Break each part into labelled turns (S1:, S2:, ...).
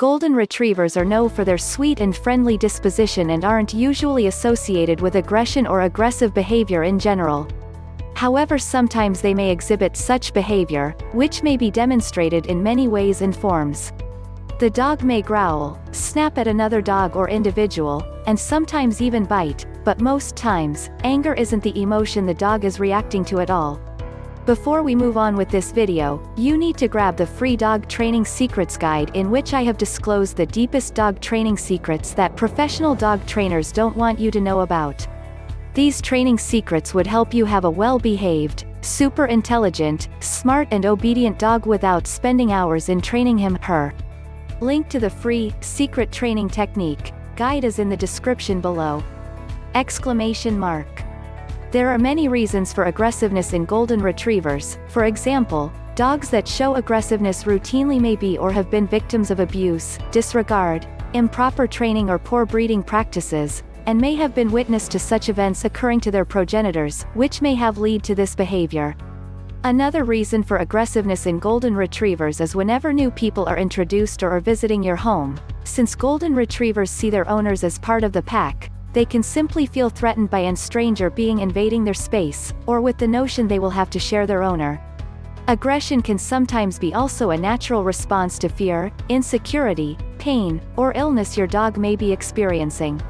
S1: Golden Retrievers are known for their sweet and friendly disposition and aren't usually associated with aggression or aggressive behavior in general. However, sometimes they may exhibit such behavior, which may be demonstrated in many ways and forms. The dog may growl, snap at another dog or individual, and sometimes even bite, but most times, anger isn't the emotion the dog is reacting to at all. Before we move on with this video, you need to grab the free Dog Training Secrets Guide, in which I have disclosed the deepest dog training secrets that professional dog trainers don't want you to know about. These training secrets would help you have a well-behaved, super intelligent, smart and obedient dog without spending hours in training him/her. Link to the free Secret Training Technique guide is in the description below. ! There are many reasons for aggressiveness in Golden Retrievers. For example, dogs that show aggressiveness routinely may be or have been victims of abuse, disregard, improper training or poor breeding practices, and may have been witness to such events occurring to their progenitors, which may have led to this behavior. Another reason for aggressiveness in Golden Retrievers is whenever new people are introduced or are visiting your home. Since Golden Retrievers see their owners as part of the pack, they can simply feel threatened by a stranger being invading their space, or with the notion they will have to share their owner. Aggression can sometimes be also a natural response to fear, insecurity, pain, or illness your dog may be experiencing.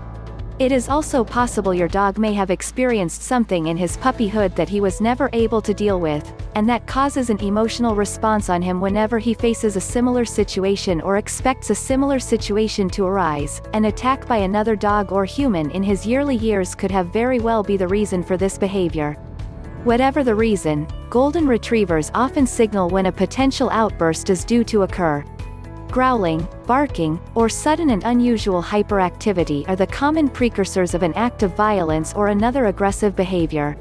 S1: It is also possible your dog may have experienced something in his puppyhood that he was never able to deal with, and that causes an emotional response on him whenever he faces a similar situation or expects a similar situation to arise. An attack by another dog or human in his early years could have very well be the reason for this behavior. Whatever the reason, Golden Retrievers often signal when a potential outburst is due to occur. Growling, barking, or sudden and unusual hyperactivity are the common precursors of an act of violence or another aggressive behavior.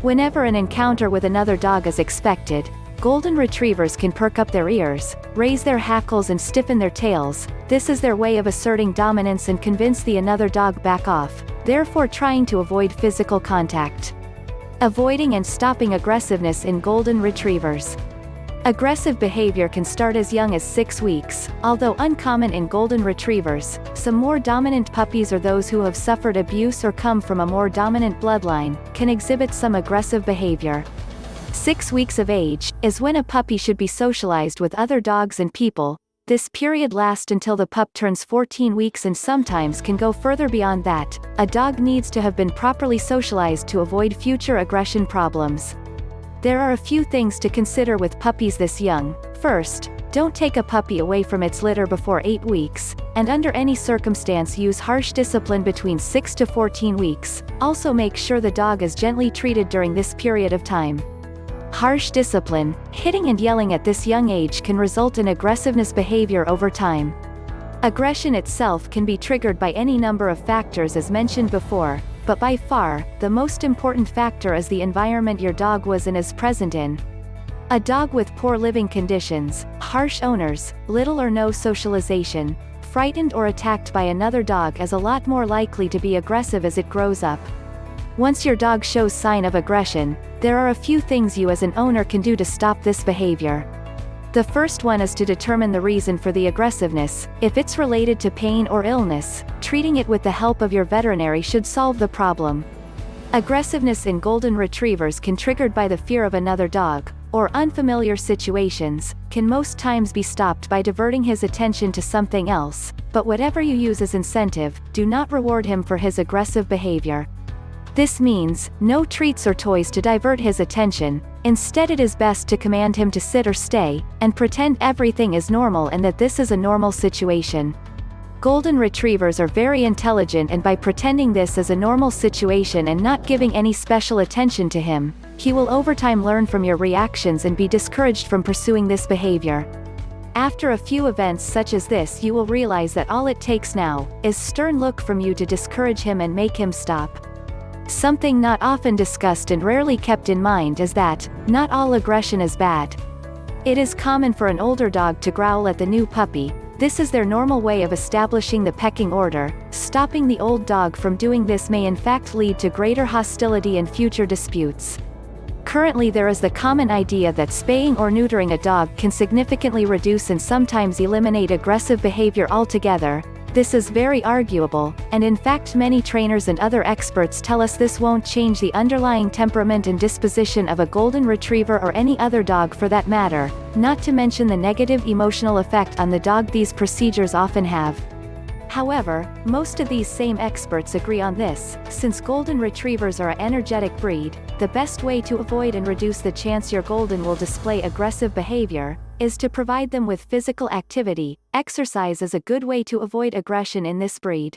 S1: Whenever an encounter with another dog is expected, Golden Retrievers can perk up their ears, raise their hackles and stiffen their tails. This is their way of asserting dominance and convince the another dog back off, therefore trying to avoid physical contact. Avoiding and stopping aggressiveness in Golden Retrievers. Aggressive behavior can start as young as 6 weeks. Although uncommon in Golden Retrievers, some more dominant puppies or those who have suffered abuse or come from a more dominant bloodline, can exhibit some aggressive behavior. 6 weeks of age is when a puppy should be socialized with other dogs and people. This period lasts until the pup turns 14 weeks and sometimes can go further beyond that. A dog needs to have been properly socialized to avoid future aggression problems. There are a few things to consider with puppies this young. First, don't take a puppy away from its litter before 8 weeks, and under any circumstance use harsh discipline between 6 to 14 weeks. Also make sure the dog is gently treated during this period of time. Harsh discipline, hitting and yelling at this young age can result in aggressiveness behavior over time. Aggression itself can be triggered by any number of factors as mentioned before, but by far, the most important factor is the environment your dog was and is present in. A dog with poor living conditions, harsh owners, little or no socialization, frightened or attacked by another dog is a lot more likely to be aggressive as it grows up. Once your dog shows sign of aggression, there are a few things you as an owner can do to stop this behavior. The first one is to determine the reason for the aggressiveness. If it's related to pain or illness, treating it with the help of your veterinary should solve the problem. Aggressiveness in Golden Retrievers can triggered by the fear of another dog, or unfamiliar situations, can most times be stopped by diverting his attention to something else, but whatever you use as incentive, do not reward him for his aggressive behavior. This means, no treats or toys to divert his attention. Instead, it is best to command him to sit or stay, and pretend everything is normal and that this is a normal situation. Golden Retrievers are very intelligent, and by pretending this is a normal situation and not giving any special attention to him, he will over time learn from your reactions and be discouraged from pursuing this behavior. After a few events such as this, you will realize that all it takes now is stern look from you to discourage him and make him stop. Something not often discussed and rarely kept in mind is that, not all aggression is bad. It is common for an older dog to growl at the new puppy. This is their normal way of establishing the pecking order. Stopping the old dog from doing this may in fact lead to greater hostility and future disputes. Currently there is the common idea that spaying or neutering a dog can significantly reduce and sometimes eliminate aggressive behavior altogether. This is very arguable, and in fact many trainers and other experts tell us this won't change the underlying temperament and disposition of a golden retriever or any other dog for that matter, not to mention the negative emotional effect on the dog these procedures often have. However, most of these same experts agree on this: since golden retrievers are an energetic breed, the best way to avoid and reduce the chance your golden will display aggressive behavior is to provide them with physical activity. Exercise is a good way to avoid aggression in this breed.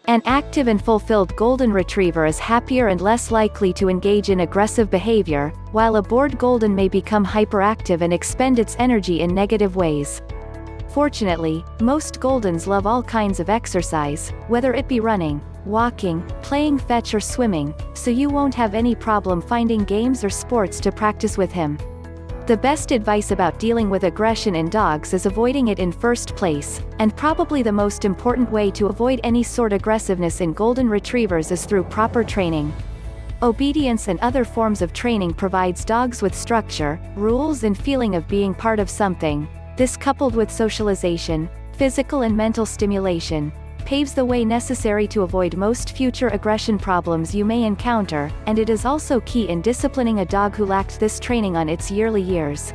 S1: An active and fulfilled golden retriever is happier and less likely to engage in aggressive behavior, while a bored golden may become hyperactive and expend its energy in negative ways. Fortunately, most goldens love all kinds of exercise, whether it be running, walking, playing fetch or swimming, so you won't have any problem finding games or sports to practice with him. The best advice about dealing with aggression in dogs is avoiding it in first place, and probably the most important way to avoid any sort of aggressiveness in golden retrievers is through proper training. Obedience and other forms of training provides dogs with structure, rules and feeling of being part of something. This, coupled with socialization, physical and mental stimulation, paves the way necessary to avoid most future aggression problems you may encounter, and it is also key in disciplining a dog who lacked this training on its yearly years.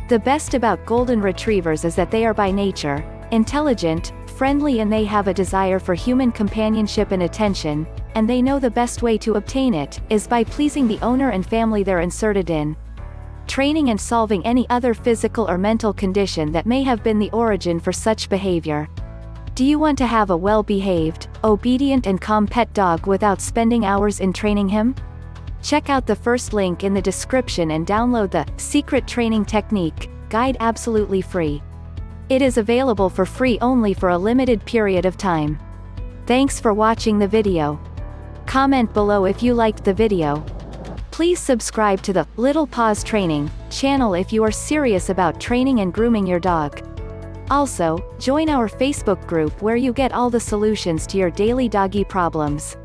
S1: The best about golden retrievers is that they are by nature intelligent, friendly, and they have a desire for human companionship and attention, and they know the best way to obtain it is by pleasing the owner and family they're inserted in. Training and solving any other physical or mental condition that may have been the origin for such behavior. Do you want to have a well-behaved, obedient and calm pet dog without spending hours in training him? Check out the first link in the description and download the Secret Training Technique Guide absolutely free. It is available for free only for a limited period of time. Thanks for watching the video. Comment below if you liked the video. Please subscribe to the Little Paws Training channel if you are serious about training and grooming your dog. Also, join our Facebook group where you get all the solutions to your daily doggy problems.